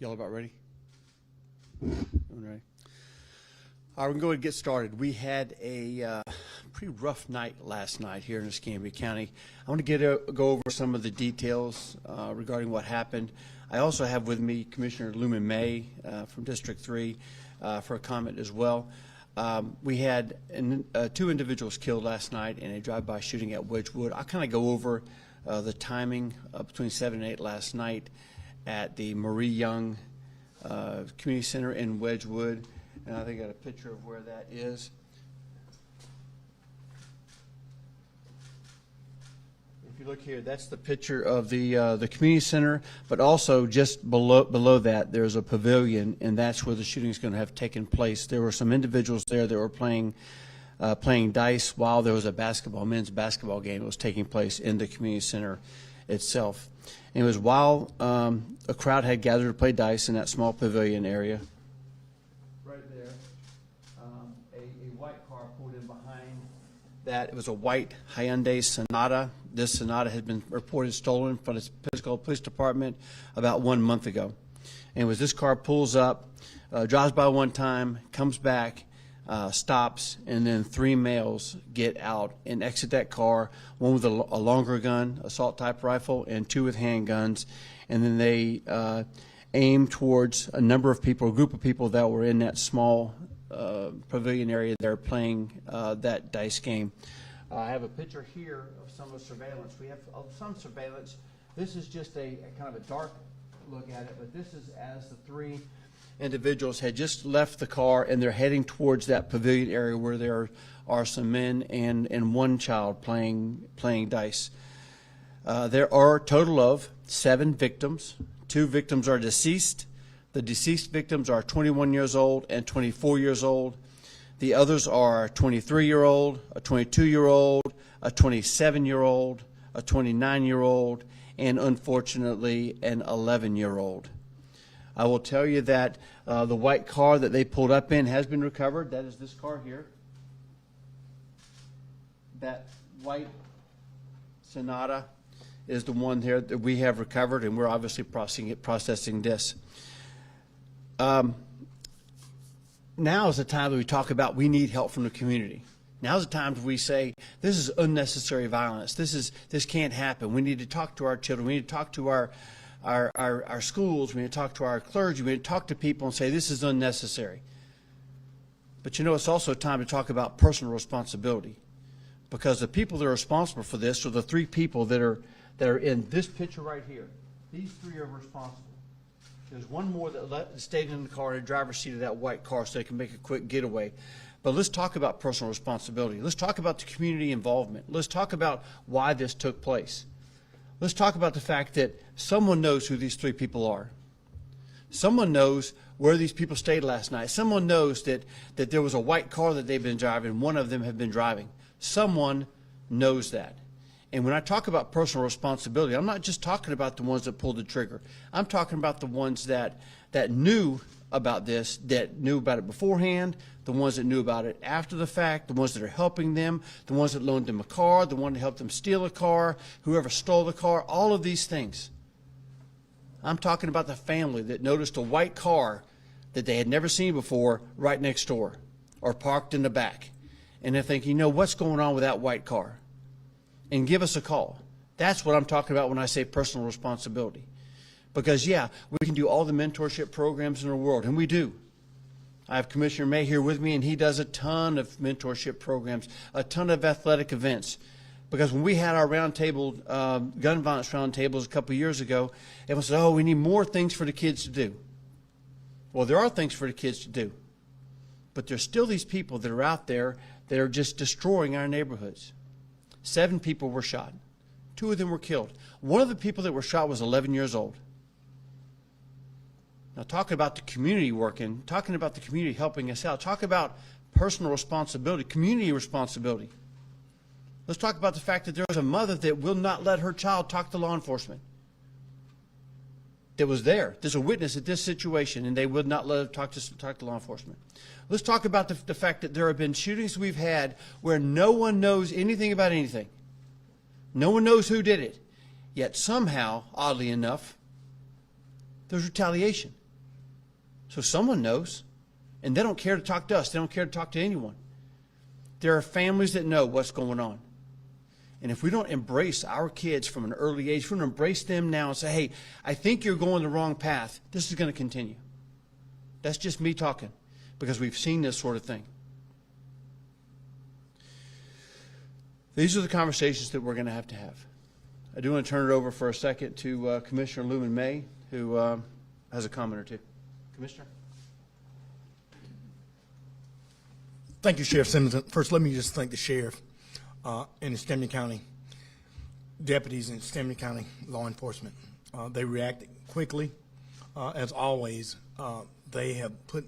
Y'all about ready? All right. All right, we're going to go ahead and get started. We had a pretty rough night last night here in Escambia County. I want to go over some of the details regarding what happened. I also have with me Commissioner Lumen May from District 3 for a comment as well. We had two individuals killed last night in a drive-by shooting at Wedgewood. I'll kind of go over the timing between 7 and 8 last night at the Marie Young Community Center in Wedgewood. And I think I got a picture of where that is. If you look here, that's the picture of the community center, but also just below that, there's a pavilion, and that's where the shooting is going to have taken place. There were some individuals there that were playing dice while there was a men's basketball game that was taking place in the community center itself. And it was while a crowd had gathered to play dice in that small pavilion area. Right there, a white car pulled in behind that. It was a white Hyundai Sonata. This Sonata had been reported stolen from the Pensacola Police Department about 1 month ago. And it was this car pulls up, drives by one time, comes back, stops, and then three males get out and exit that car, one with a longer gun, assault type rifle, and two with handguns. And then they aim towards a number of people, a group of people that were in that small pavilion area there playing that dice game. I have a picture here of some of the surveillance. We have some surveillance. This is just a kind of a dark look at it, but this is as the three individuals had just left the car and they're heading towards that pavilion area where there are some men and one child playing dice. There are a total of 7 victims. 2 victims are deceased. The deceased victims are 21 years old and 24 years old. The others are a 23-year-old, a 22-year-old, a 27-year-old, a 29-year-old, and unfortunately an 11-year-old. I will tell you that the white car that they pulled up in has been recovered. That is this car here. That white Sonata is the one here that we have recovered, and we're obviously processing this. Now is the time that we talk about we need help from the community. Now is the time that we say this is unnecessary violence. This can't happen. We need to talk to our children. We need to talk to our schools. We need to talk to our clergy. We need to talk to people and say this is unnecessary. But you know, it's also time to talk about personal responsibility, because the people that are responsible for this are the 3 people that are in this picture right here. These 3 are responsible. There's one more that stayed in the car in the driver's seat of that white car so they can make a quick getaway. But let's talk about personal responsibility. Let's talk about the community involvement. Let's talk about why this took place. Let's talk about the fact that someone knows who these 3 people are. Someone knows where these people stayed last night. Someone knows that there was a white car that they've been driving. One of them had been driving. Someone knows that. And when I talk about personal responsibility, I'm not just talking about the ones that pulled the trigger. I'm talking about the ones that knew about this, that knew about it beforehand, the ones that knew about it after the fact, the ones that are helping them, the ones that loaned them a car, the one that helped them steal a car, whoever stole the car, all of these things. I'm talking about the family that noticed a white car that they had never seen before right next door or parked in the back. And they're thinking, you know, what's going on with that white car? And give us a call. That's what I'm talking about when I say personal responsibility. Because, yeah, we can do all the mentorship programs in the world, and we do. I have Commissioner May here with me, and he does a ton of mentorship programs, a ton of athletic events. Because when we had our roundtable, gun violence roundtables a couple years ago, everyone said, oh, we need more things for the kids to do. Well, there are things for the kids to do. But there's still these people that are out there that are just destroying our neighborhoods. 7 people were shot. 2 of them were killed. One of the people that were shot was 11 years old. Now, talking about the community working, talking about the community helping us out, talk about personal responsibility, community responsibility. Let's talk about the fact that there was a mother that will not let her child talk to law enforcement. That was there. There's a witness at this situation, and they would not let her talk to law enforcement. Let's talk about the fact that there have been shootings we've had where no one knows anything about anything. No one knows who did it. Yet somehow, oddly enough, there's retaliation. So someone knows, and they don't care to talk to us. They don't care to talk to anyone. There are families that know what's going on. And if we don't embrace our kids from an early age, if we don't embrace them now and say, hey, I think you're going the wrong path, this is going to continue. That's just me talking, because we've seen this sort of thing. These are the conversations that we're going to have. I do want to turn it over for a second to Commissioner Lumen May, who has a comment or two. Commissioner? Thank you, Sheriff Simmons. First, let me just thank the sheriff and Escambia County deputies in Escambia County law enforcement. They reacted quickly. As always, they have put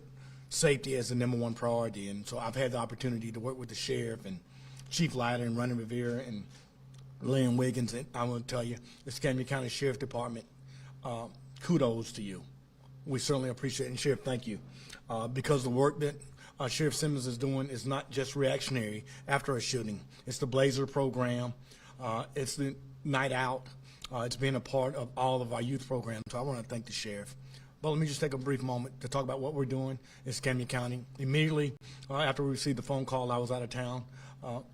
safety as the #1 priority. And so I've had the opportunity to work with the sheriff and Chief Leiter and Ronnie Rivera and Lynn Wiggins. And I want to tell you, the Escambia County Sheriff Department, kudos to you. We certainly appreciate it. And Sheriff, thank you. Because the work that Sheriff Simmons is doing is not just reactionary after a shooting. It's the Blazer program. It's the night out. It's been a part of all of our youth programs. So I want to thank the sheriff. But let me just take a brief moment to talk about what we're doing in Escambia County. Immediately after we received the phone call, I was out of town.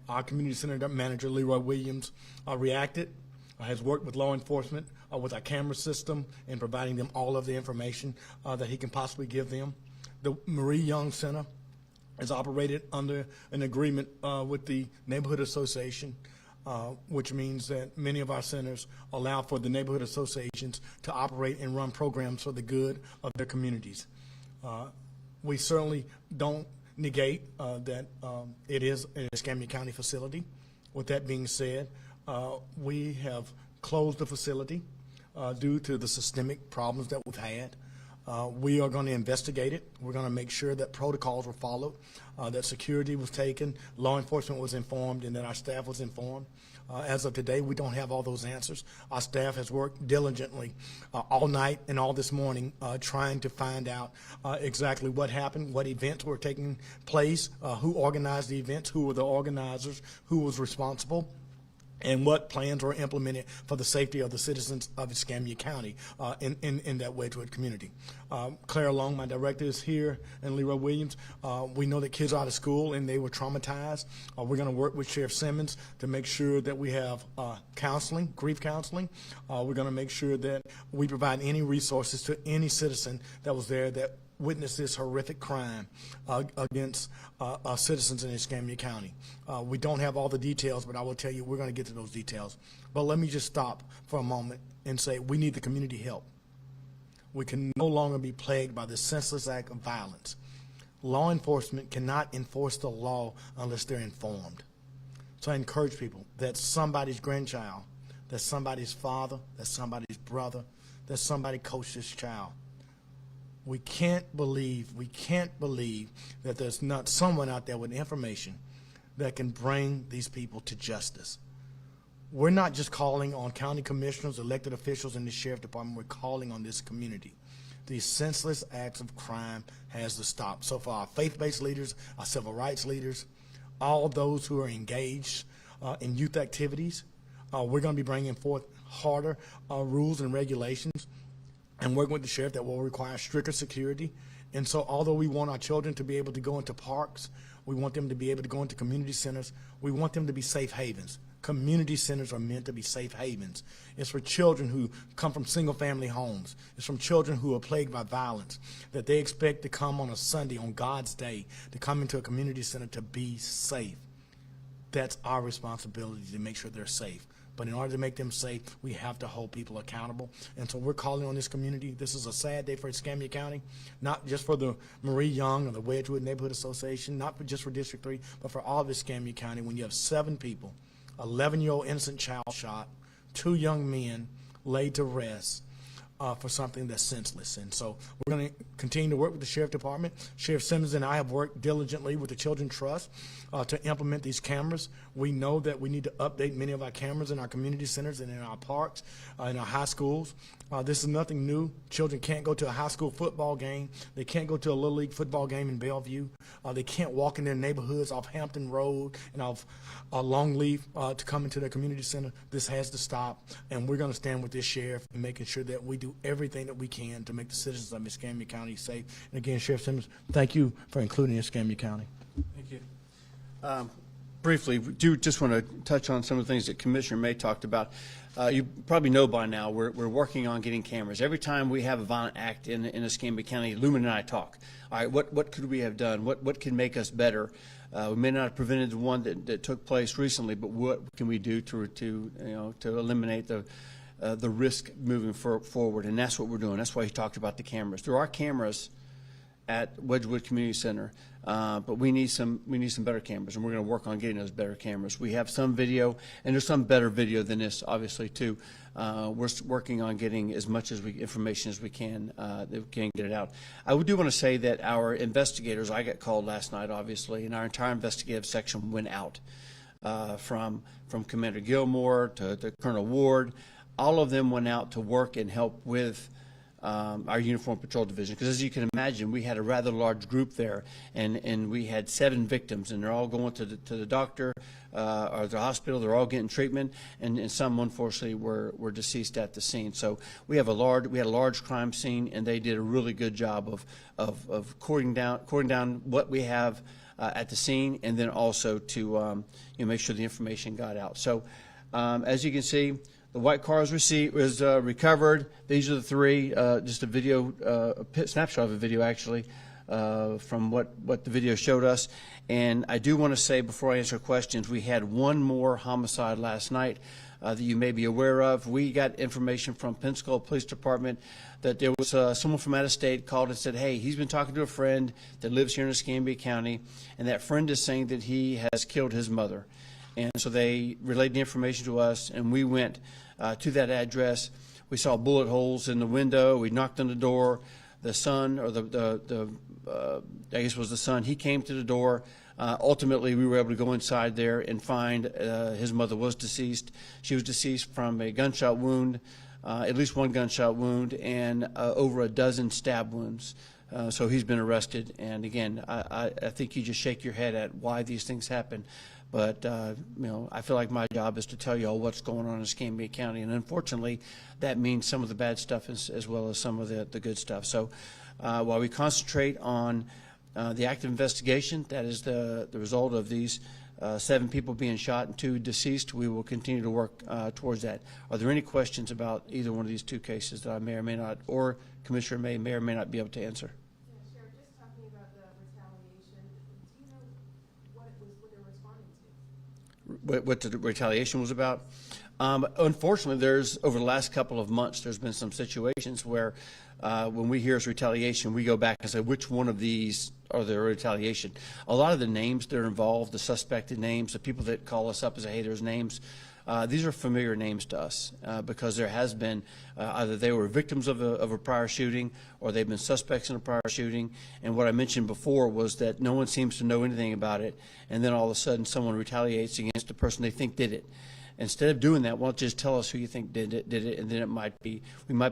Our community center manager, Leroy Williams, reacted, has worked with law enforcement with our camera system and providing them all of the information that he can possibly give them. The Marie Young Center is operated under an agreement with the Neighborhood Association, which means that many of our centers allow for the neighborhood associations to operate and run programs for the good of their communities. We certainly don't negate that it is an Escambia County facility. With that being said, we have closed the facility due to the systemic problems that we've had. We are going to investigate it. We're going to make sure that protocols were followed, that security was taken, law enforcement was informed, and that our staff was informed. As of today, we don't have all those answers. Our staff has worked diligently all night and all this morning trying to find out exactly what happened, what events were taking place, who organized the events, who were the organizers, who was responsible, and what plans were implemented for the safety of the citizens of Escambia County in that Wedgewood community. Claire Long, my director, is here, and Leroy Williams. We know that kids are out of school and they were traumatized. We're going to work with Sheriff Simmons to make sure that we have counseling, grief counseling. We're going to make sure that we provide any resources to any citizen that was there that witnessed this horrific crime against citizens in Escambia County. We don't have all the details, but I will tell you we're going to get to those details. But let me just stop for a moment and say we need the community help. We can no longer be plagued by this senseless act of violence. Law enforcement cannot enforce the law unless they're informed. So I encourage people that somebody's grandchild, that somebody's father, that somebody's brother, that somebody coached this child. We can't believe that there's not someone out there with information that can bring these people to justice. We're not just calling on county commissioners, elected officials, and the sheriff department. We're calling on this community. These senseless acts of crime has to stop. So for our faith-based leaders, our civil rights leaders, all those who are engaged in youth activities, we're going to be bringing forth harder rules and regulations and working with the sheriff that will require stricter security. And so although we want our children to be able to go into parks, we want them to be able to go into community centers, we want them to be safe havens. Community centers are meant to be safe havens. It's for children who come from single-family homes. It's from children who are plagued by violence, that they expect to come on a Sunday, on God's day, to come into a community center to be safe. That's our responsibility, to make sure they're safe. But in order to make them safe, we have to hold people accountable. And so we're calling on this community. This is a sad day for Escambia County, not just for the Marie Young or the Wedgewood Neighborhood Association, not just for District 3, but for all of Escambia County when you have 7 people, 11-year-old innocent child shot, 2 young men laid to rest for something that's senseless. And so we're going to continue to work with the Sheriff Department. Sheriff Simmons and I have worked diligently with the Children's Trust to implement these cameras. We know that we need to update many of our cameras in our community centers and in our parks, in our high schools. This is nothing new. Children can't go to a high school football game. They can't go to a Little League football game in Bellevue. They can't walk in their neighborhoods off Hampton Road and off Longleaf to come into their community center. This has to stop, and we're going to stand with this sheriff and making sure that we do do everything that we can to make the citizens of Escambia County safe. And again, Sheriff Simmons, thank you for including Escambia County. Thank you. Briefly, we do just want to touch on some of the things that Commissioner May talked about. You probably know by now we're working on getting cameras. Every time we have a violent act in Escambia County, Lumen and I talk. All right, what could we have done? What can make us better? We may not have prevented the one that took place recently, but what can we do to eliminate the risk moving forward? And that's what we're doing. That's why he talked about the cameras. There are cameras at Wedgewood Community Center, but we need some better cameras, and we're going to work on getting those better cameras. We have some video, and there's some better video than this, obviously, too. We're working on getting as much information as we can that we can get it out. I do want to say that our investigators, I got called last night, obviously, and our entire investigative section went out from Commander Gilmore to Colonel Ward. All of them went out to work and help with our Uniform Patrol Division, because as you can imagine, we had a rather large group there, and we had 7 victims, and they're all going to the doctor or the hospital. They're all getting treatment, and some unfortunately were deceased at the scene. So we had a large crime scene, and they did a really good job of cording down what we have at the scene, and then also to make sure the information got out. So as you can see, the white car was recovered. These are the 3. Just a video, a snapshot of a video actually, from what the video showed us. And I do want to say before I answer questions, we had one more homicide last night that you may be aware of. We got information from Pensacola Police Department that there was someone from out of state called and said, hey, he's been talking to a friend that lives here in Escambia County, and that friend is saying that he has killed his mother. And so they relayed the information to us, and we went to that address. We saw bullet holes in the window. We knocked on the door. The son, or I guess it was the son, he came to the door. Ultimately, we were able to go inside there and find his mother was deceased. She was deceased from a gunshot wound, at least one gunshot wound, and over a dozen stab wounds. So he's been arrested. And again, I think you just shake your head at why these things happen. But, I feel like my job is to tell you all what's going on in Escambia County. And unfortunately, that means some of the bad stuff as well as some of the good stuff. So while we concentrate on the active investigation, that is the result of these 7 people being shot and 2 deceased, we will continue to work towards that. Are there any questions about either one of these 2 cases that I may or may not, or Commissioner may or may not be able to answer? Sheriff, just talking about the retaliation, do you know what they were responding to? What the retaliation was about? Unfortunately, over the last couple of months, there's been some situations where when we hear it's retaliation, we go back and say, which one of these are the retaliation? A lot of the names that are involved, the suspected names, the people that call us up as haters names, these are familiar names to us because there has been either they were victims of a prior shooting or they've been suspects in a prior shooting. And what I mentioned before was that no one seems to know anything about it, and then all of a sudden someone retaliates against the person they think did it. Instead of doing that, why don't you just tell us who you think did it, and then we might be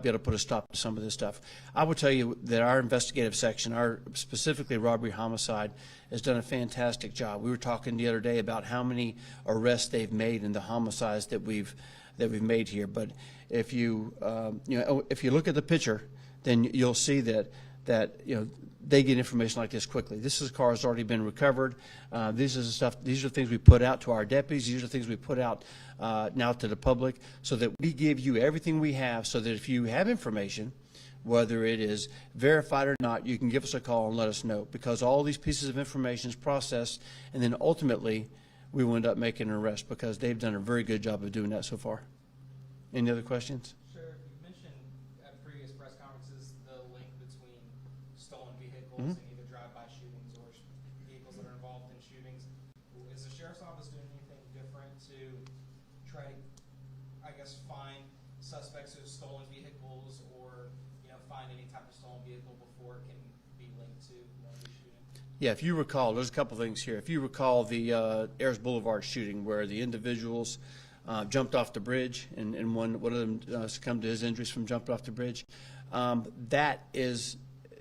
able to put a stop to some of this stuff. I will tell you that our investigative section, specifically robbery homicide, has done a fantastic job. We were talking the other day about how many arrests they've made in the homicides that we've made here. But if you look at the picture, then you'll see that they get information like this quickly. This car has already been recovered. These are things we put out to our deputies. These are things we put out now to the public, so that we give you everything we have, so that if you have information, whether it is verified or not, you can give us a call and let us know, because all these pieces of information is processed, and then ultimately we will end up making an arrest, because they've done a very good job of doing that so far. Any other questions? Sure. You mentioned at previous press conferences the link between stolen vehicles and either drive-by shootings or vehicles that are involved in shootings. Is the sheriff's office doing anything different to try to, I guess, find suspects who have stolen vehicles, or find any type of stolen vehicle before it can be linked to one of these shootings? Yeah, if you recall, there's a couple things here. If you recall the Ayers Boulevard shooting, where the individuals jumped off the bridge, and one of them succumbed to his injuries from jumping off the bridge, that is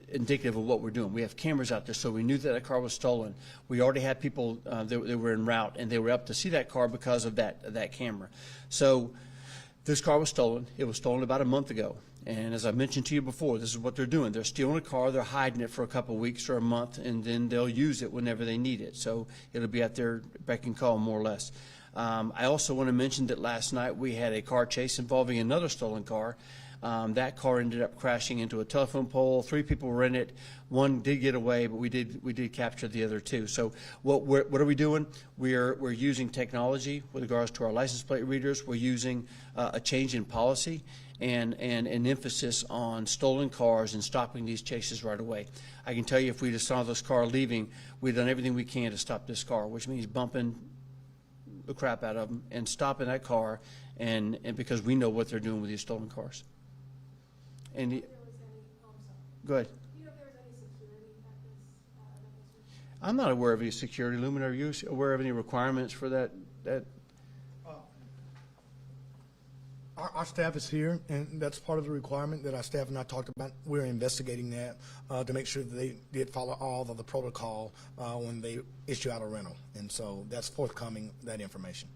indicative of what we're doing. We have cameras out there, so we knew that a car was stolen. We already had people that were en route, and they were up to see that car because of that camera. So this car was stolen. It was stolen about a month ago. And as I mentioned to you before, this is what they're doing. They're stealing a car, they're hiding it for a couple of weeks or a month, and then they'll use it whenever they need it. So it'll be at their beck and call, more or less. I also want to mention that last night we had a car chase involving another stolen car. That car ended up crashing into a telephone pole. 3 people were in it. 1 did get away, but we did capture the other 2. So what are we doing? We're using technology with regards to our license plate readers. We're using a change in policy and an emphasis on stolen cars and stopping these chases right away. I can tell you, if we just saw this car leaving, we've done everything we can to stop this car, which means bumping the crap out of them and stopping that car, and because we know what they're doing with these stolen cars. And If there was any, oh, I'm sorry. go ahead. Do you know if there was any security at this event? I'm not aware of any security. Lumen, are you aware of any requirements for that? Our staff is here, and that's part of the requirement that our staff and I talked about. We're investigating that to make sure that they did follow all of the protocol when they issue out a rental. And so that's forthcoming, that information.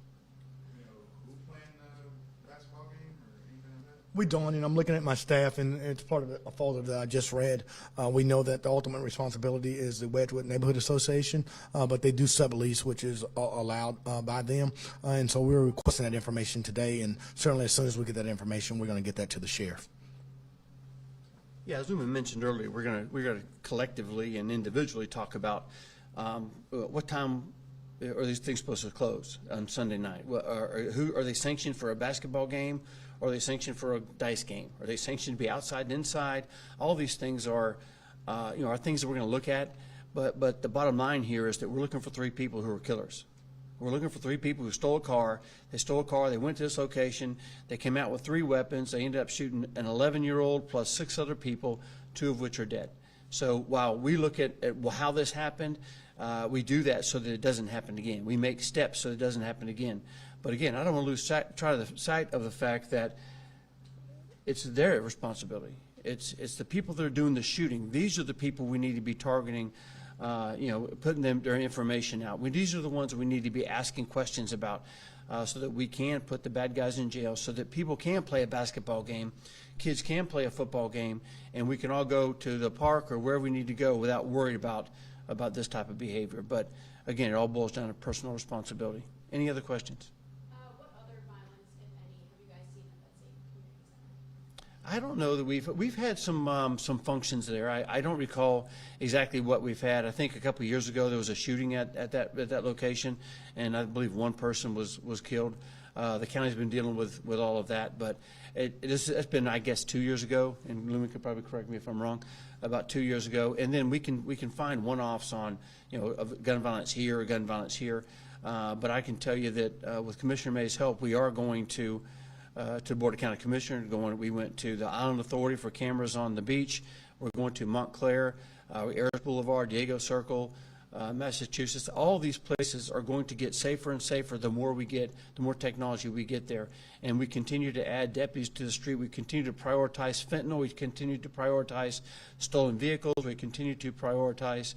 You know, who planned the basketball game or anything like that? We don't, and I'm looking at my staff, and it's part of a folder that I just read. We know that the ultimate responsibility is the Wedgewood Neighborhood Association, but they do sublease, which is allowed by them. And so we're requesting that information today, and certainly as soon as we get that information, we're going to get that to the sheriff. Yeah, as Lumen mentioned earlier, we're gonna collectively and individually talk about what time are these things supposed to close on Sunday night? Who are they sanctioned for a basketball game? Or are they sanctioned for a dice game? Are they sanctioned to be outside and inside? All these things are things that we're going to look at. But the bottom line here is that we're looking for 3 people who are killers. We're looking for 3 people who stole a car. They stole a car. They went to this location. They came out with 3 weapons. They ended up shooting an 11-year-old plus 6 other people, 2 of which are dead. So while we look at how this happened, we do that so that it doesn't happen again. We make steps so it doesn't happen again. But again, I don't want to lose sight of the fact that it's their responsibility. It's the people that are doing the shooting. These are the people we need to be targeting, putting their information out. These are the ones that we need to be asking questions about so that we can put the bad guys in jail, so that people can play a basketball game, kids can play a football game, and we can all go to the park or wherever we need to go without worried about this type of behavior. But again, it all boils down to personal responsibility. Any other questions? What other violence, if any, have you guys seen at that same community center? I don't know that we've had some functions there. I don't recall exactly what we've had. I think a couple of years ago there was a shooting at that location, and I believe 1 person was killed. The county's been dealing with all of that, but it's been, I guess, 2 years ago, and Lumen could probably correct me if I'm wrong, about 2 years ago. And then we can find one-offs on of gun violence here or gun violence here. But I can tell you that with Commissioner May's help, we are going to the Board of County Commissioners. We went to the Island Authority for cameras on the beach. We're going to Montclair, Ayers Boulevard, Diego Circle, Massachusetts. All these places are going to get safer and safer the more technology we get there. And we continue to add deputies to the street. We continue to prioritize fentanyl. We continue to prioritize stolen vehicles. We continue to prioritize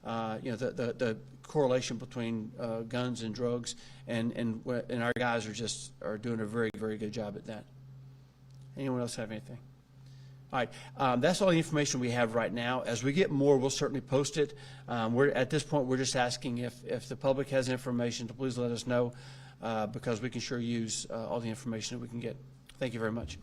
the correlation between guns and drugs, and our guys are doing a very, very good job at that. Anyone else have anything? All right, that's all the information we have right now. As we get more, we'll certainly post it. At this point, we're just asking if the public has information to please let us know, because we can sure use all the information that we can get. Thank you very much.